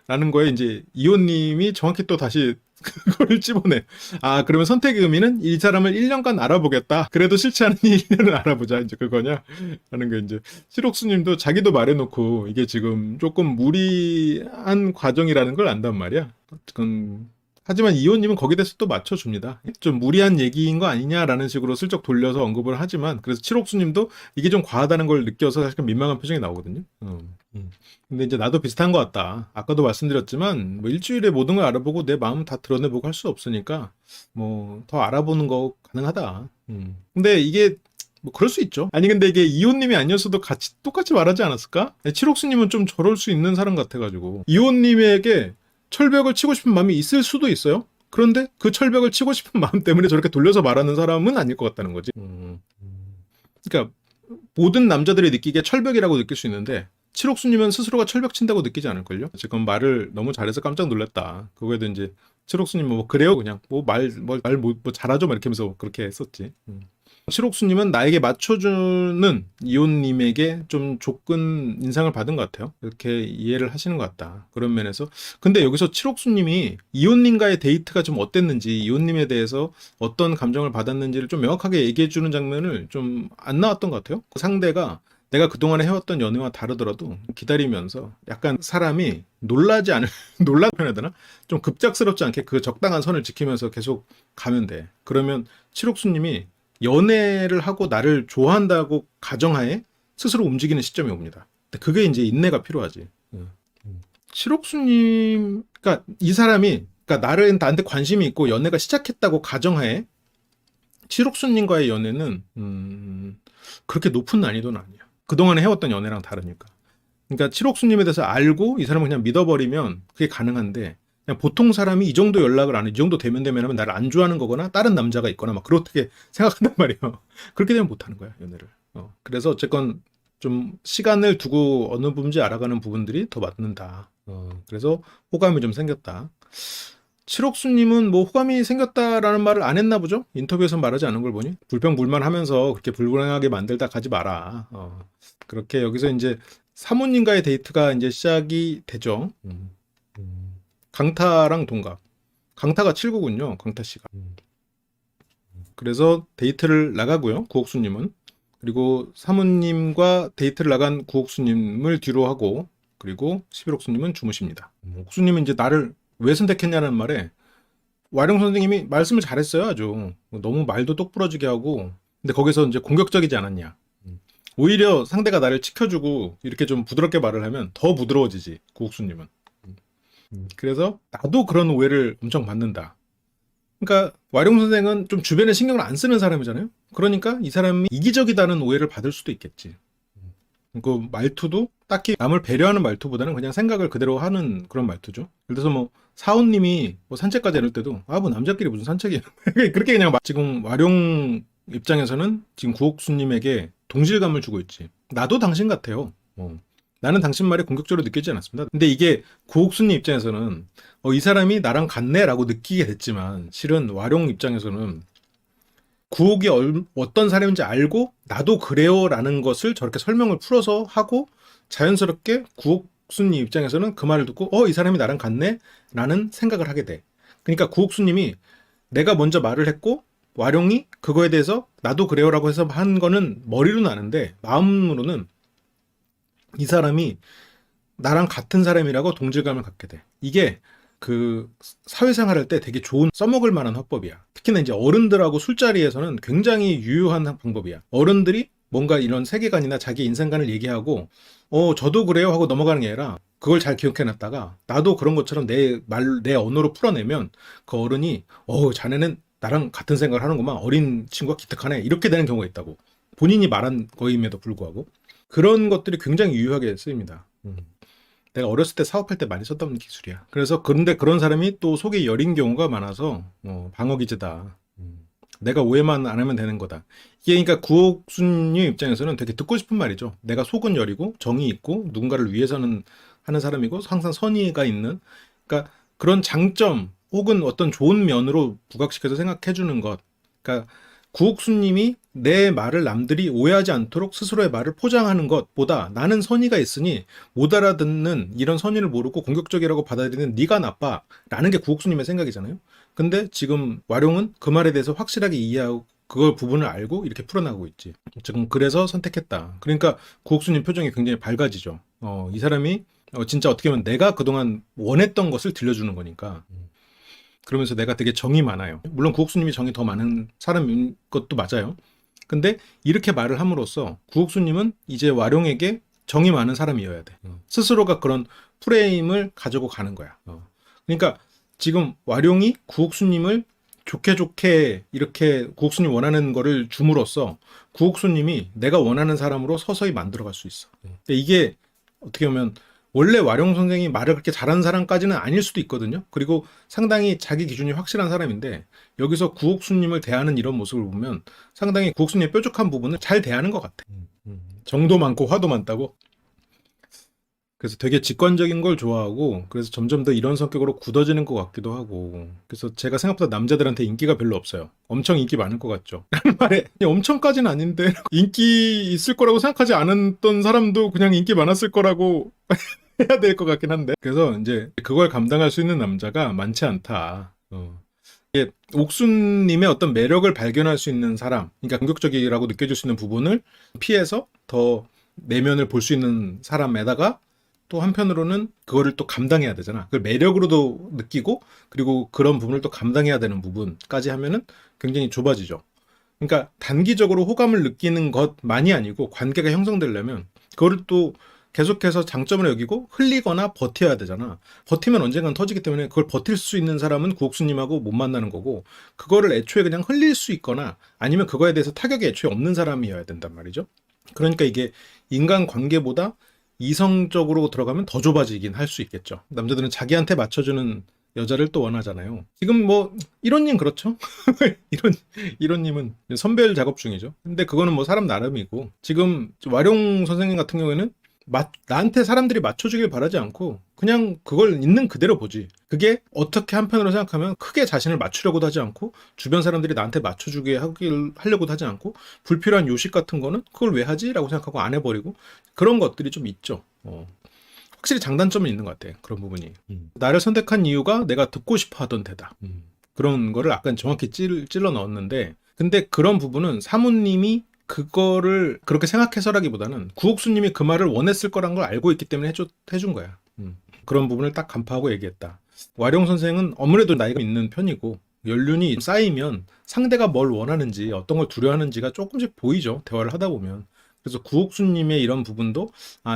라는 거에 이제 이호님이 정확히 또 다시 그걸 찝어내. 아, 그러면 선택의 의미는 이 사람을 1년간 알아보겠다. 그래도 싫지 않으니 1년을 알아보자. 이제 그거냐? 라는 게 이제, 실옥수님도 자기도 말해놓고 이게 지금 조금 무리한 과정이라는 걸 안단 말이야. 하지만 이호님은 거기에 대해서 또 맞춰줍니다. 좀 무리한 얘기인 거 아니냐라는 식으로 슬쩍 돌려서 언급을 하지만, 그래서 칠옥수님도 이게 좀 과하다는 걸 느껴서 사실 민망한 표정이 나오거든요. 근데 이제 나도 비슷한 것 같다. 아까도 말씀드렸지만 뭐 일주일에 모든 걸 알아보고 내 마음 다 드러내보고 할 수 없으니까 뭐 더 알아보는 거 가능하다. 근데 이게 뭐 그럴 수 있죠. 아니 근데 이게 이호님이 아니었어도 똑같이 말하지 않았을까? 칠옥수님은 좀 저럴 수 있는 사람 같아가지고 이호님에게 철벽을 치고 싶은 마음이 있을 수도 있어요. 그런데 그 철벽을 치고 싶은 마음 때문에 저렇게 돌려서 말하는 사람은 아닐 것 같다는 거지. 그러니까 모든 남자들이 느끼기에 철벽이라고 느낄 수 있는데, 칠옥수님은 스스로가 철벽 친다고 느끼지 않을걸요? 지금 말을 너무 잘해서 깜짝 놀랐다. 그거에도 이제 칠옥수님 뭐 그래요 그냥 뭐 잘하죠 막 이렇게 하면서 그렇게 했었지. 칠옥수님은 나에게 맞춰주는 이온님에게 좀 조건 인상을 받은 것 같아요. 이렇게 이해를 하시는 것 같다. 그런 면에서. 근데 여기서 칠옥수님이 이온님과의 데이트가 좀 어땠는지, 이온님에 대해서 어떤 감정을 받았는지를 좀 명확하게 얘기해주는 장면을 좀 안 나왔던 것 같아요. 그 상대가 내가 그동안에 해왔던 연애와 다르더라도 기다리면서 약간 사람이 놀라지 않을, 놀라 표현해야 되나? 좀 급작스럽지 않게 그 적당한 선을 지키면서 계속 가면 돼. 그러면 칠옥수님이 연애를 하고 나를 좋아한다고 가정하에 스스로 움직이는 시점이 옵니다. 근데 그게 이제 인내가 필요하지. 칠옥수님, 그러니까 이 사람이, 그러니까 나한테 관심이 있고 연애가 시작했다고 가정하에 칠옥수님과의 연애는 그렇게 높은 난이도는 아니야. 그동안에 해왔던 연애랑 다르니까. 그러니까 칠옥수님에 대해서 알고 이 사람을 그냥 믿어버리면 그게 가능한데, 그냥 보통 사람이 이 정도 연락을 안 해, 이 정도 되면 하면 나를 안 좋아하는 거거나 다른 남자가 있거나 막 그렇게 생각한단 말이에요. 그렇게 되면 못하는 거야 연애를. 그래서 어쨌건 좀 시간을 두고 어느 부분인지 알아가는 부분들이 더 맞는다. 그래서 호감이 좀 생겼다. 칠옥수님은 뭐 호감이 생겼다라는 말을 안 했나 보죠? 인터뷰에서 말하지 않은 걸 보니 불평불만하면서 그렇게 불행하게 만들다 가지 마라. 그렇게 여기서 이제 사모님과의 데이트가 이제 시작이 되죠. 강타랑 동갑. 강타가 7구군요. 강타 씨가. 그래서 데이트를 나가고요. 구옥수님은. 그리고 사모님과 데이트를 나간 구옥수님을 뒤로 하고, 그리고 11옥수님은 주무십니다. 옥수님은 이제 나를 왜 선택했냐는 말에 와룡 선생님이 말씀을 잘했어요. 아주 너무 말도 똑부러지게 하고. 근데 거기서 이제 공격적이지 않았냐. 오히려 상대가 나를 지켜주고 이렇게 좀 부드럽게 말을 하면 더 부드러워지지. 구옥수님은. 그래서 나도 그런 오해를 엄청 받는다. 그러니까 와룡 선생은 좀 주변에 신경을 안 쓰는 사람이잖아요. 그러니까 이 사람이 이기적이다는 오해를 받을 수도 있겠지. 그 말투도 딱히 남을 배려하는 말투보다는 그냥 생각을 그대로 하는 그런 말투죠. 예를 들어서 뭐 사원님이 뭐 산책까지 이럴 때도 뭐 남자끼리 무슨 산책이야. 그렇게 그냥 지금 와룡 입장에서는 지금 구옥수님에게 동질감을 주고 있지. 나도 당신 같아요. 나는 당신 말에 공격적으로 느끼지 않았습니다. 근데 이게 구옥수님 입장에서는 이 사람이 나랑 같네 라고 느끼게 됐지만 실은 와룡 입장에서는 구옥이 어떤 사람인지 알고 나도 그래요 라는 것을 저렇게 설명을 풀어서 하고 자연스럽게 구옥수님 입장에서는 그 말을 듣고 이 사람이 나랑 같네 라는 생각을 하게 돼. 그러니까 구옥수님이 내가 먼저 말을 했고 와룡이 그거에 대해서 나도 그래요 라고 해서 한 거는 머리로는 아는데 마음으로는 이 사람이 나랑 같은 사람이라고 동질감을 갖게 돼. 이게 그 사회생활 할 때 되게 좋은 써먹을 만한 화법이야. 특히나 이제 어른들하고 술자리에서는 굉장히 유효한 방법이야. 어른들이 뭔가 이런 세계관이나 자기 인생관을 얘기하고 저도 그래요 하고 넘어가는 게 아니라 그걸 잘 기억해놨다가 나도 그런 것처럼 내 언어로 풀어내면 그 어른이 자네는 나랑 같은 생각을 하는구만. 어린 친구가 기특하네. 이렇게 되는 경우가 있다고. 본인이 말한 거임에도 불구하고. 그런 것들이 굉장히 유효하게 쓰입니다. 내가 어렸을 때 사업할 때 많이 썼던 기술이야. 그래서 그런데 그런 사람이 또 속이 여린 경우가 많아서 방어기제다. 내가 오해만 안 하면 되는 거다. 이게 그러니까 구옥순님 입장에서는 되게 듣고 싶은 말이죠. 내가 속은 여리고 정이 있고 누군가를 위해서는 하는 사람이고 항상 선의가 있는, 그러니까 그런 장점 혹은 어떤 좋은 면으로 부각시켜서 생각해 주는 것. 그러니까 구옥수님이 내 말을 남들이 오해하지 않도록 스스로의 말을 포장하는 것보다 나는 선의가 있으니 못 알아듣는 이런 선의를 모르고 공격적이라고 받아들이는 네가 나빠 라는 게 구옥수님의 생각이잖아요. 근데 지금 와룡은 그 말에 대해서 확실하게 이해하고 그걸 부분을 알고 이렇게 풀어나가고 있지. 지금 그래서 선택했다. 그러니까 구옥수님 표정이 굉장히 밝아지죠. 이 사람이 진짜 어떻게 보면 내가 그동안 원했던 것을 들려주는 거니까. 그러면서 내가 되게 정이 많아요. 물론 구옥수님이 정이 더 많은 사람인 것도 맞아요. 근데 이렇게 말을 함으로써 구옥수님은 이제 와룡에게 정이 많은 사람이어야 돼. 스스로가 그런 프레임을 가지고 가는 거야. 그러니까 지금 와룡이 구옥수님을 좋게 이렇게 구옥수님 원하는 거를 줌으로써 구옥수님이 내가 원하는 사람으로 서서히 만들어갈 수 있어. 근데 이게 어떻게 보면 원래 와룡 선생이 말을 그렇게 잘하는 사람까지는 아닐 수도 있거든요. 그리고 상당히 자기 기준이 확실한 사람인데 여기서 구옥수님을 대하는 이런 모습을 보면 상당히 구옥수님의 뾰족한 부분을 잘 대하는 것 같아. 정도 많고 화도 많다고. 그래서 되게 직관적인 걸 좋아하고 그래서 점점 더 이런 성격으로 굳어지는 것 같기도 하고 그래서 제가 생각보다 남자들한테 인기가 별로 없어요. 엄청 인기 많을 것 같죠. 라는 말에 엄청까지는 아닌데 인기 있을 거라고 생각하지 않았던 사람도 그냥 인기 많았을 거라고 해야 될 것 같긴 한데 그래서 이제 그걸 감당할 수 있는 남자가 많지 않다. 이게 옥순님의 어떤 매력을 발견할 수 있는 사람, 그러니까 공격적이라고 느껴질 수 있는 부분을 피해서 더 내면을 볼 수 있는 사람에다가 또 한편으로는 그거를 또 감당해야 되잖아. 그걸 매력으로도 느끼고 그리고 그런 부분을 또 감당해야 되는 부분까지 하면은 굉장히 좁아지죠. 그러니까 단기적으로 호감을 느끼는 것만이 아니고 관계가 형성되려면 그거를 또 계속해서 장점을 여기고 흘리거나 버텨야 되잖아. 버티면 언젠간 터지기 때문에 그걸 버틸 수 있는 사람은 구옥수님하고 못 만나는 거고 그거를 애초에 그냥 흘릴 수 있거나 아니면 그거에 대해서 타격이 애초에 없는 사람이어야 된단 말이죠. 그러니까 이게 인간관계보다 이성적으로 들어가면 더 좁아지긴 할 수 있겠죠. 남자들은 자기한테 맞춰주는 여자를 또 원하잖아요. 지금 뭐 이론님 그렇죠? 이론님은 선별 작업 중이죠. 근데 그거는 뭐 사람 나름이고 지금 와룡 선생님 같은 경우에는 나한테 사람들이 맞춰주길 바라지 않고 그냥 그걸 있는 그대로 보지. 그게 어떻게 한편으로 생각하면 크게 자신을 맞추려고도 하지 않고 주변 사람들이 나한테 맞춰주게 하려고도 하지 않고 불필요한 요식 같은 거는 그걸 왜 하지? 라고 생각하고 안 해버리고 그런 것들이 좀 있죠. 확실히 장단점은 있는 것 같아. 그런 부분이. 나를 선택한 이유가 내가 듣고 싶어 하던 대답. 그런 거를 아까 정확히 찔러 넣었는데 근데 그런 부분은 사모님이 그거를 그렇게 생각해서라기보다는 구옥수님이 그 말을 원했을 거란 걸 알고 있기 때문에 해준 거야. 그런 부분을 딱 간파하고 얘기했다. 와룡 선생은 아무래도 나이가 있는 편이고 연륜이 쌓이면 상대가 뭘 원하는지 어떤 걸 두려워하는지가 조금씩 보이죠. 대화를 하다 보면. 그래서 구옥수님의 이런 부분도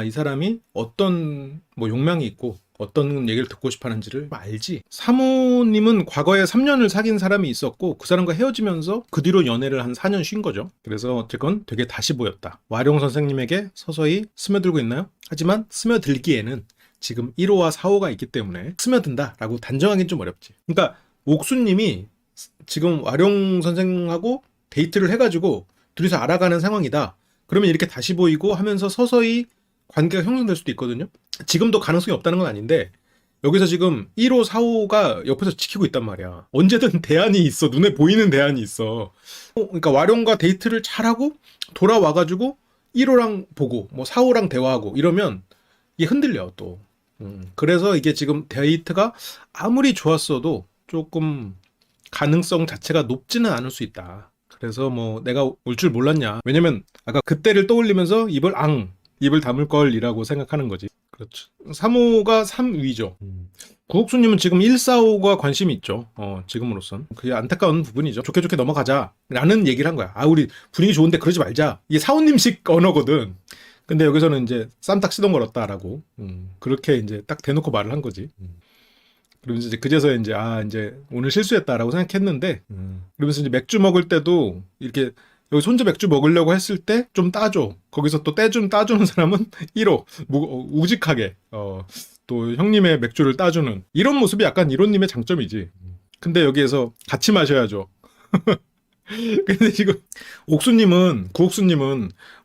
이 사람이 어떤 뭐 욕망이 있고 어떤 얘기를 듣고 싶어 하는지를 알지. 사모님은 과거에 3년을 사귄 사람이 있었고 그 사람과 헤어지면서 그 뒤로 연애를 한 4년 쉰 거죠. 그래서 어쨌건 되게 다시 보였다. 와룡 선생님에게 서서히 스며들고 있나요? 하지만 스며들기에는 지금 1호와 4호가 있기 때문에 스며든다라고 단정하기는 좀 어렵지. 그러니까 옥수님이 지금 와룡 선생하고 데이트를 해가지고 둘이서 알아가는 상황이다. 그러면 이렇게 다시 보이고 하면서 서서히 관계가 형성될 수도 있거든요. 지금도 가능성이 없다는 건 아닌데 여기서 지금 1호, 4호가 옆에서 지키고 있단 말이야. 언제든 대안이 있어. 눈에 보이는 대안이 있어. 그러니까 와룡과 데이트를 잘하고 돌아와가지고 1호랑 보고 뭐 4호랑 대화하고 이러면 이게 흔들려 또. 그래서 이게 지금 데이트가 아무리 좋았어도 조금 가능성 자체가 높지는 않을 수 있다. 그래서 뭐 내가 올 줄 몰랐냐. 왜냐면 아까 그때를 떠올리면서 입을 다물 걸이라고 생각하는 거지. 그렇죠. 3호가 3위죠. 구옥수님은 지금 145가 관심이 있죠. 지금으로선. 그게 안타까운 부분이죠. 좋게 좋게 넘어가자. 라는 얘기를 한 거야. 우리 분위기 좋은데 그러지 말자. 이게 사원님식 언어거든. 근데 여기서는 이제 쌈딱 시동 걸었다라고. 그렇게 이제 딱 대놓고 말을 한 거지. 그러면서 이제 그제서야 이제 오늘 실수했다라고 생각했는데, 그러면서 이제 맥주 먹을 때도 이렇게 여기 혼자 맥주 먹으려고 했을 때 좀 따줘. 거기서 또 따주는 사람은 1호. 우직하게. 또 형님의 맥주를 따주는. 이런 모습이 약간 이론님의 장점이지. 근데 여기에서 같이 마셔야죠. 근데 지금 구옥수님은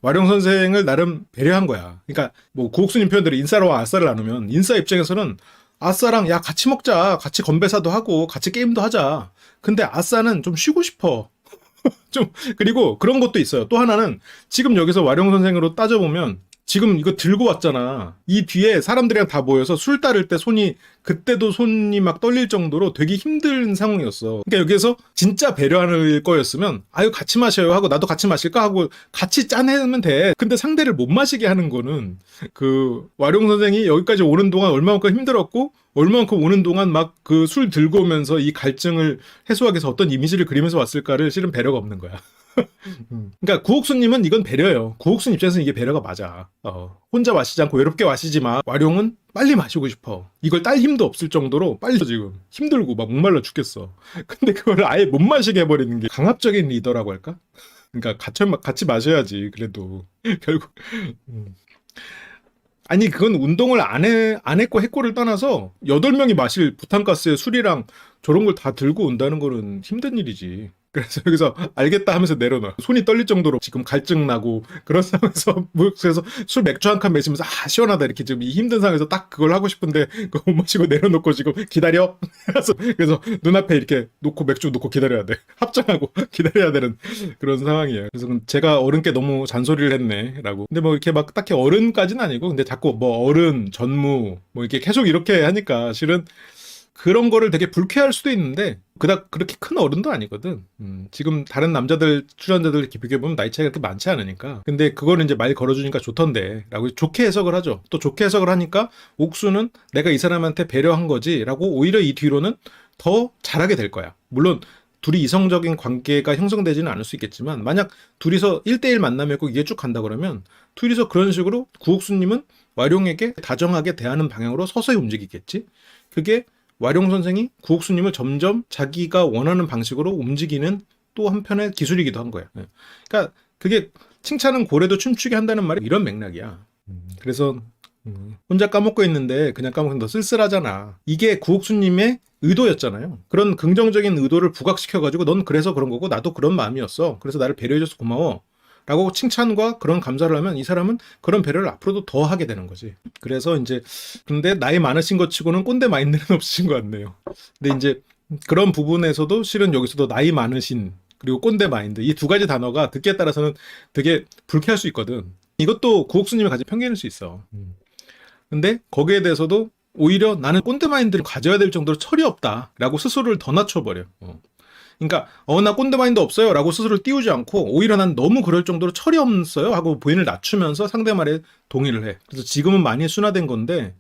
와룡 선생을 나름 배려한 거야. 그러니까 뭐 구옥수님 표현대로 인싸와 아싸를 나누면 인싸 입장에서는 아싸랑 야 같이 먹자. 같이 건배사도 하고 같이 게임도 하자. 근데 아싸는 좀 쉬고 싶어. 그리고 그런 것도 있어요. 또 하나는 지금 여기서 와룡 선생으로 따져보면 지금 이거 들고 왔잖아. 이 뒤에 사람들이랑 다 모여서 술 따를 때 그때도 손이 막 떨릴 정도로 되게 힘든 상황이었어. 그러니까 여기에서 진짜 배려할 거였으면 같이 마셔요 하고 나도 같이 마실까 하고 같이 짜내면 돼. 근데 상대를 못 마시게 하는 거는 그 와룡 선생이 여기까지 오는 동안 얼마만큼 힘들었고 얼마만큼 오는 동안 막 그 술 들고 오면서 이 갈증을 해소하기 위해서 어떤 이미지를 그리면서 왔을까를 실은 배려가 없는 거야. 그러니까 구옥수님은 이건 배려예요. 구옥수 입장에서는 이게 배려가 맞아. 혼자 마시지 않고 외롭게 마시지 마. 와룡은 빨리 마시고 싶어. 이걸 딸 힘도 없을 정도로 빨리 지금 힘들고 막 목말라 죽겠어. 근데 그걸 아예 못 마시게 해버리는 게 강압적인 리더라고 할까? 그러니까 같이 마셔야지. 그래도 결국 아니 그건 운동을 안 했고 했고를 떠나서 8명이 마실 부탄가스에 술이랑 저런 걸 다 들고 온다는 거는 힘든 일이지. 그래서 여기서 알겠다 하면서 내려놔. 손이 떨릴 정도로 지금 갈증 나고 그런 상황에서 그래서 술 맥주 한 칸 마시면서 아 시원하다 이렇게 지금 이 힘든 상황에서 딱 그걸 하고 싶은데 그거 못 마시고 내려놓고 지금 기다려. 그래서 눈앞에 이렇게 놓고 맥주 놓고 기다려야 돼. 합장하고 기다려야 되는 그런 상황이에요. 그래서 제가 어른께 너무 잔소리를 했네라고. 근데 뭐 이렇게 막 딱히 어른까지는 아니고 근데 자꾸 뭐 어른 전무 뭐 이렇게 계속 이렇게 하니까 실은 그런 거를 되게 불쾌할 수도 있는데 그닥 그렇게 큰 어른도 아니거든. 지금 다른 남자들 출연자들 이렇게 비교해보면 나이 차이가 그렇게 많지 않으니까. 근데 그거는 이제 말 걸어주니까 좋던데 라고 좋게 해석을 하죠. 또 좋게 해석을 하니까 옥수는 내가 이 사람한테 배려한 거지 라고 오히려 이 뒤로는 더 잘하게 될 거야. 물론 둘이 이성적인 관계가 형성되지는 않을 수 있겠지만 만약 둘이서 1대1 만남이 고 이게 쭉 간다 그러면 둘이서 그런 식으로 구옥수님은 와룡에게 다정하게 대하는 방향으로 서서히 움직이겠지. 그게 와룡 선생이 구옥수님을 점점 자기가 원하는 방식으로 움직이는 또 한편의 기술이기도 한 거야. 그러니까 그게 칭찬은 고래도 춤추게 한다는 말이 이런 맥락이야. 그래서 혼자 까먹고 있는데 그냥 까먹으면 너 쓸쓸하잖아. 이게 구옥수님의 의도였잖아요. 그런 긍정적인 의도를 부각시켜가지고 넌 그래서 그런 거고 나도 그런 마음이었어. 그래서 나를 배려해줘서 고마워. 라고 칭찬과 그런 감사를 하면 이 사람은 그런 배려를 앞으로도 더 하게 되는 거지. 그래서 이제 근데 나이 많으신 것 치고는 꼰대 마인드는 없으신 것 같네요. 근데 이제 그런 부분에서도 실은 여기서도 나이 많으신 그리고 꼰대 마인드 이 두 가지 단어가 듣기에 따라서는 되게 불쾌할 수 있거든. 이것도 구옥수님이 가진 편견일 수 있어. 근데 거기에 대해서도 오히려 나는 꼰대 마인드를 가져야 될 정도로 철이 없다라고 스스로를 더 낮춰버려. 그러니까 나 꼰대 마인드 없어요 라고 스스로를 띄우지 않고 오히려 난 너무 그럴 정도로 철이 없어요 하고 부인을 낮추면서 상대 말에 동의를 해. 그래서 지금은 많이 순화된 건데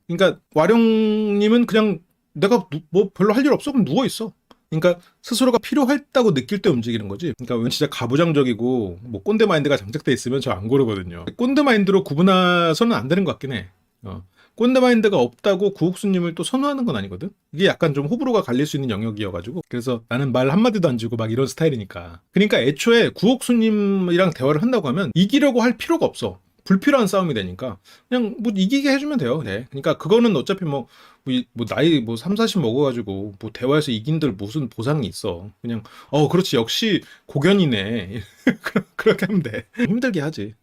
그러니까 와룡님은 그냥 내가 뭐 별로 할 일 없어 그럼 누워있어. 그러니까 스스로가 필요했다고 느낄 때 움직이는 거지. 그러니까 왜 진짜 가부장적이고 뭐 꼰대 마인드가 장착돼 있으면 저 안 고르거든요. 꼰대 마인드로 구분해서는 안 되는 것 같긴 해. 꼰대 마인드가 없다고 구옥수님을 또 선호하는 건 아니거든. 이게 약간 좀 호불호가 갈릴 수 있는 영역이어가지고 그래서 나는 말 한마디도 안 주고 막 이런 스타일이니까. 그러니까 애초에 구옥수님이랑 대화를 한다고 하면 이기려고 할 필요가 없어. 불필요한 싸움이 되니까 그냥 뭐 이기게 해주면 돼요. 네. 그러니까 그거는 어차피 뭐 나이 뭐 3, 40 먹어가지고 뭐 대화에서 이긴들 무슨 보상이 있어. 그냥 그렇지 역시 고견이네. 그렇게 하면 돼. 힘들게 하지.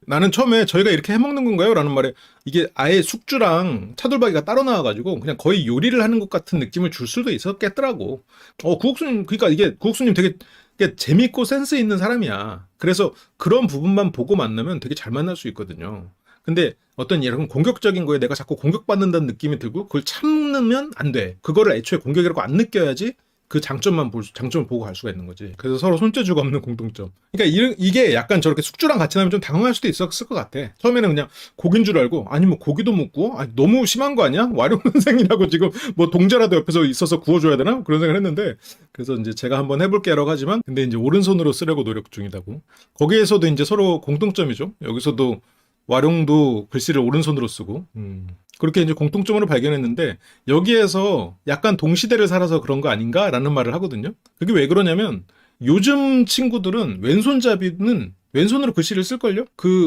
나는 처음에 저희가 이렇게 해먹는 건가요? 라는 말에 이게 아예 숙주랑 차돌박이가 따로 나와가지고 그냥 거의 요리를 하는 것 같은 느낌을 줄 수도 있었겠더라고. 구옥수님 그러니까 이게 구옥수님 되게 재밌고 센스 있는 사람이야. 그래서 그런 부분만 보고 만나면 되게 잘 만날 수 있거든요. 근데 어떤 이런 공격적인 거에 내가 자꾸 공격받는다는 느낌이 들고 그걸 참으면 안 돼. 그거를 애초에 공격이라고 안 느껴야지 그 장점을 보고 갈 수가 있는 거지. 그래서 서로 손재주가 없는 공통점. 그러니까 이게 약간 저렇게 숙주랑 같이 나면 좀 당황할 수도 있었을 것 같아. 처음에는 그냥 고기인 줄 알고 아니 뭐 고기도 못 구워? 아니, 너무 심한 거 아니야? 와룡 선생이라고 지금 뭐 동자라도 옆에서 있어서 구워줘야 되나? 그런 생각을 했는데 그래서 이제 제가 한번 해볼게라고 하지만 근데 이제 오른손으로 쓰려고 노력 중이다고. 거기에서도 이제 서로 공통점이죠. 여기서도 와룡도 글씨를 오른손으로 쓰고 그렇게 이제 공통점으로 발견했는데 여기에서 약간 동시대를 살아서 그런 거 아닌가라는 말을 하거든요. 그게 왜 그러냐면 요즘 친구들은 왼손잡이는 왼손으로 글씨를 쓸걸요?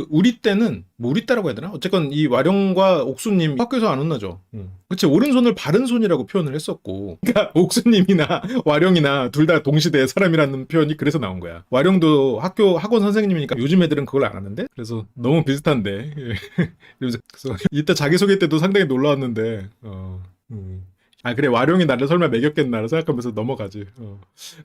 우리 때는 뭐 우리 때라고 해야 되나? 어쨌건 이 와룡과 옥수님 학교에서 안 혼나죠. 그치 오른손을 바른 손이라고 표현을 했었고 그러니까 옥수님이나 와룡이나 둘 다 동시대의 사람이라는 표현이 그래서 나온 거야. 와룡도 학원 선생님이니까 요즘 애들은 그걸 안 하는데 그래서 너무 비슷한데 그래서 이때 자기소개 때도 상당히 놀라웠는데 그래 와룡이 나를 설마 매겼겠나 생각하면서 넘어가지.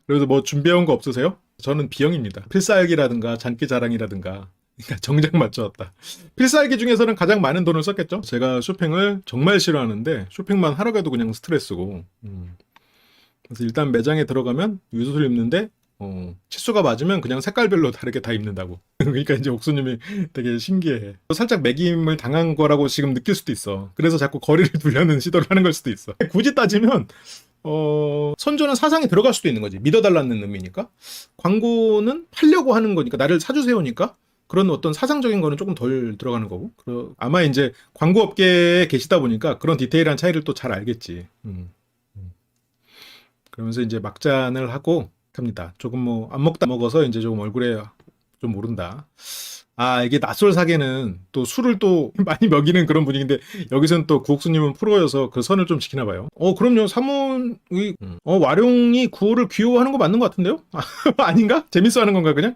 그래서 뭐 준비해온 거 없으세요? 저는 B형입니다. 필살기라든가 장기자랑이라든가 그러니까 정작 맞춰왔다. 필살기 중에서는 가장 많은 돈을 썼겠죠. 제가 쇼핑을 정말 싫어하는데 쇼핑만 하러 가도 그냥 스트레스고 그래서 일단 매장에 들어가면 위옷을 입는데 치수가 맞으면 그냥 색깔별로 다르게 다 입는다고. 그러니까 이제 옥수님이 되게 신기해. 살짝 매김을 당한 거라고 지금 느낄 수도 있어. 그래서 자꾸 거리를 두려는 시도를 하는 걸 수도 있어. 굳이 따지면 선조는 사상에 들어갈 수도 있는 거지. 믿어달라는 의미니까. 광고는 팔려고 하는 거니까 나를 사주세요니까 그런 어떤 사상적인 거는 조금 덜 들어가는 거고. 아마 이제 광고 업계에 계시다 보니까 그런 디테일한 차이를 또 잘 알겠지. 그러면서 이제 막잔을 하고 합니다. 조금 뭐 안 먹다 먹어서 이제 조금 얼굴에 좀 오른다. 아, 이게 낯설 사계는 또 술을 또 많이 먹이는 그런 분위기인데, 여기서는 또 구옥수님은 프로여서 그 선을 좀 지키나 봐요. 그럼요. 사문이, 와룡이 구호를 귀여워하는 거 맞는 것 같은데요? 아닌가? 재밌어 하는 건가, 그냥?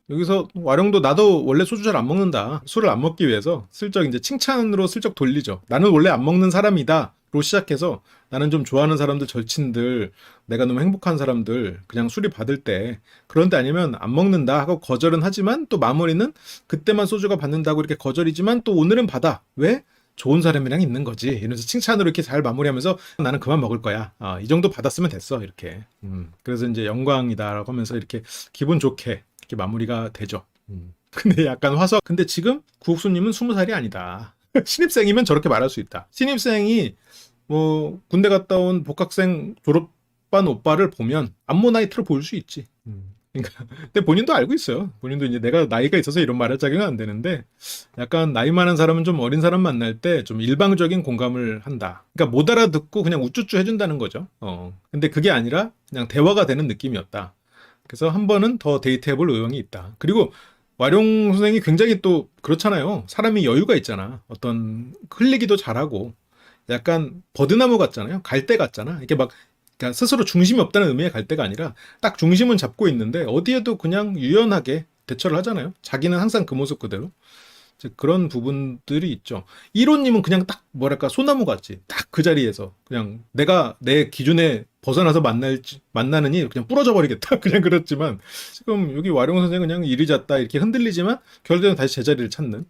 여기서 와룡도 나도 원래 소주 잘 안 먹는다. 술을 안 먹기 위해서 슬쩍 이제 칭찬으로 슬쩍 돌리죠. 나는 원래 안 먹는 사람이다. 로 시작해서 나는 좀 좋아하는 사람들, 절친들, 내가 너무 행복한 사람들, 그냥 수리 받을 때, 그런데 아니면 안 먹는다 하고 거절은 하지만 또 마무리는 그때만 소주가 받는다고 이렇게 거절이지만 또 오늘은 받아. 왜? 좋은 사람이랑 있는 거지. 이러면서 칭찬으로 이렇게 잘 마무리하면서 나는 그만 먹을 거야. 이 정도 받았으면 됐어. 이렇게. 그래서 이제 영광이다라고 하면서 이렇게 기분 좋게 이렇게 마무리가 되죠. 근데 약간 화석. 근데 지금 구옥수님은 20살이 아니다. 신입생이면 저렇게 말할 수 있다. 신입생이 뭐 군대 갔다 온 복학생 졸업반 오빠를 보면 안모 나이트로 보일 수 있지. 그러니까 근데 본인도 알고 있어요. 본인도 이제 내가 나이가 있어서 이런 말할 자격은 안 되는데 약간 나이 많은 사람은 좀 어린 사람 만날 때 좀 일방적인 공감을 한다. 그러니까 못 알아듣고 그냥 우쭈쭈 해준다는 거죠. 근데 그게 아니라 그냥 대화가 되는 느낌이었다. 그래서 한 번은 더 데이트해볼 의향이 있다. 그리고 와룡 선생이 굉장히 또 그렇잖아요. 사람이 여유가 있잖아. 어떤 흘리기도 잘하고 약간 버드나무 같잖아요. 갈대 같잖아. 이게 막 그러니까 스스로 중심이 없다는 의미의 갈대가 아니라 딱 중심은 잡고 있는데 어디에도 그냥 유연하게 대처를 하잖아요. 자기는 항상 그 모습 그대로. 이제 그런 부분들이 있죠. 1호님은 그냥 딱 뭐랄까 소나무 같지. 딱 그 자리에서 그냥 내가 내 기준에 벗어나서 만나느니 그냥 부러져 버리겠다. 그냥 그렇지만 지금 여기 와룡 선생은 그냥 이리 잤다 이렇게 흔들리지만 결국에는 다시 제자리를 찾는.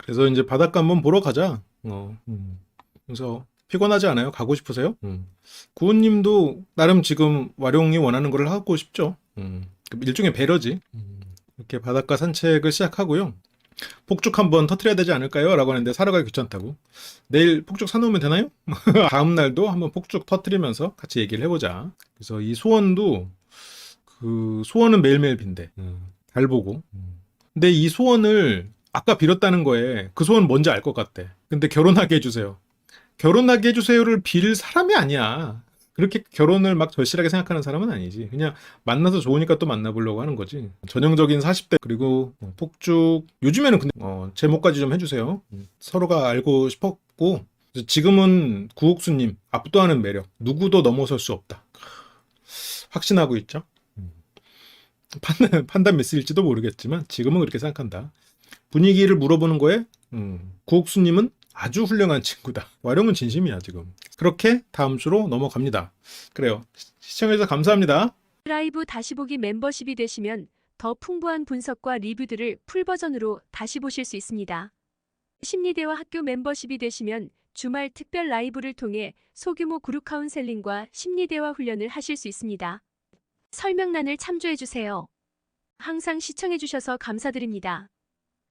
그래서 이제 바닷가 한번 보러 가자. 그래서 피곤하지 않아요? 가고 싶으세요? 구은님도 나름 지금 와룡이 원하는 걸 하고 싶죠. 일종의 배려지. 이렇게 바닷가 산책을 시작하고요. 폭죽 한번 터트려야 되지 않을까요? 라고 하는데 사러 가기 귀찮다고. 내일 폭죽 사놓으면 되나요? 다음 날도 한번 폭죽 터트리면서 같이 얘기를 해보자. 그래서 이 소원도 그 소원은 매일매일 빈대. 달 보고. 근데 이 소원을 아까 빌었다는 거에 그 소원 뭔지 알 것 같대. 근데 결혼하게 해주세요. 결혼하게 해주세요를 빌 사람이 아니야. 그렇게 결혼을 막 절실하게 생각하는 사람은 아니지. 그냥 만나서 좋으니까 또 만나보려고 하는 거지. 전형적인 40대 그리고 폭죽 요즘에는 근데 제목까지 좀 해주세요. 서로가 알고 싶었고 지금은 구옥수님 압도하는 매력 누구도 넘어설 수 없다. 확신하고 있죠. 판단 미스일지도 모르겠지만 지금은 그렇게 생각한다. 분위기를 물어보는 거에 구옥수님은 아주 훌륭한 친구다. 와룡은 진심이야 지금. 그렇게 다음 주로 넘어갑니다. 그래요. 시청해주셔서 감사합니다. 라이브 다시 보기 멤버십이 되시면 더 풍부한 분석과 리뷰들을 풀버전으로 다시 보실 수 있습니다. 심리대화 학교 멤버십이 되시면 주말 특별 라이브를 통해 소규모 그룹 카운셀링과 심리대화 훈련을 하실 수 있습니다. 설명란을 참조해주세요. 항상 시청해주셔서 감사드립니다.